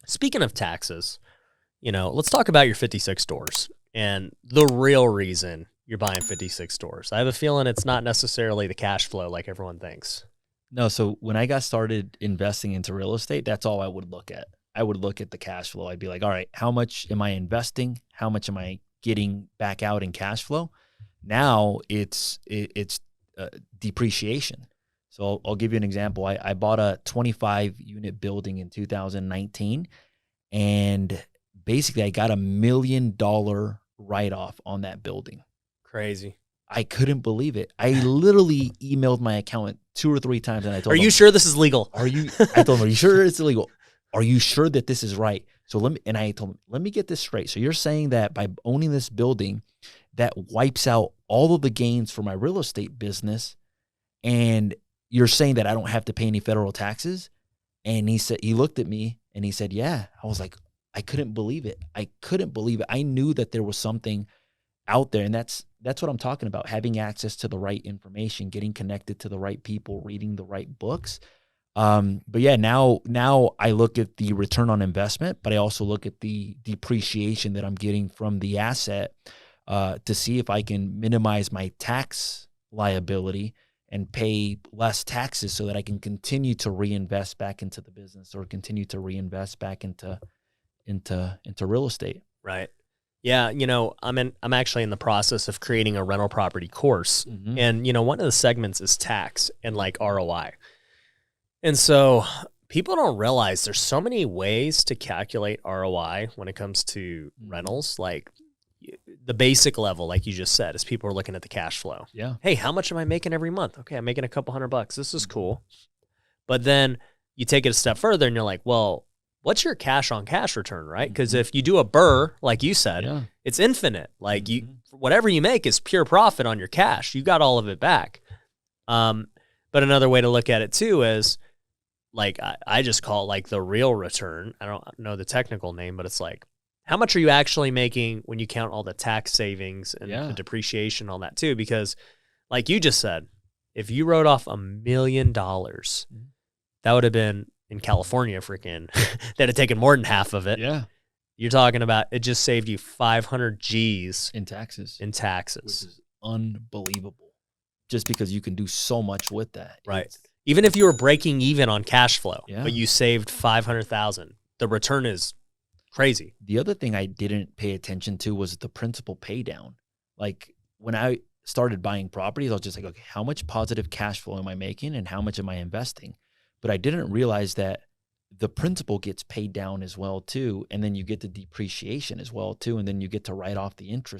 Speaking of taxes, let's talk about your 56 doors and the real reason you're buying 56 doors. I have a feeling it's not necessarily the cash flow like everyone thinks. No, so when I got started investing into real estate, that's all I would look at. I would look at the cash flow. I'd be like, all right, how much am I investing? How much am I getting back out in cash flow? Now it's depreciation. So I'll give you an example. I bought a 25-unit building in 2019, and basically I got $1 million write-off on that building. Crazy. I couldn't believe it. I literally emailed my accountant 2 or 3 times, and I told him, "Are you sure this is legal?" I told him, "Are you sure it's illegal? Are you sure that this is right?" So I told him, let me get this straight. So you're saying that by owning this building, that wipes out all of the gains for my real estate business, and you're saying that I don't have to pay any federal taxes? And he looked at me and he said, yeah. I was like, I couldn't believe it. I knew that there was something out there, and that's what I'm talking about, having access to the right information, getting connected to the right people, reading the right books. But yeah, now I look at the return on investment, but I also look at the depreciation that I'm getting from the asset to see if I can minimize my tax liability and pay less taxes so that I can continue to reinvest back into the business or continue to reinvest back into real estate. Right. Yeah, I'm actually in the process of creating a rental property course. Mm-hmm. And, one of the segments is tax and like ROI. And so people don't realize there's so many ways to calculate ROI when it comes to rentals. Like the basic level, like you just said, is people are looking at the cash flow. Yeah. Hey, how much am I making every month? Okay, I'm making a couple $100. This is cool. But then you take it a step further and you're like, well, what's your cash on cash return, right? Because if you do a BRRRR, like you said, it's infinite. Like whatever you make is pure profit on your cash. You got all of it back. But another way to look at it too is like, I just call it like the real return. I don't know the technical name, but it's like, how much are you actually making when you count all the tax savings and the depreciation on that too? Because like you just said, if you wrote off $1 million, that would have been in California, freaking, that had taken more than half of it. Yeah. You're talking about it just saved you 500 G's in taxes. Which is unbelievable. Just because you can do so much with that. Right. Even if you were breaking even on cash flow, but you saved 500,000, the return is crazy. The other thing I didn't pay attention to was the principal pay down. Like when I started buying properties, I was just like, okay, how much positive cash flow am I making and how much am I investing? But I didn't realize that the principal gets paid down as well too, and then you get the depreciation as well too, and then you get to write off the interest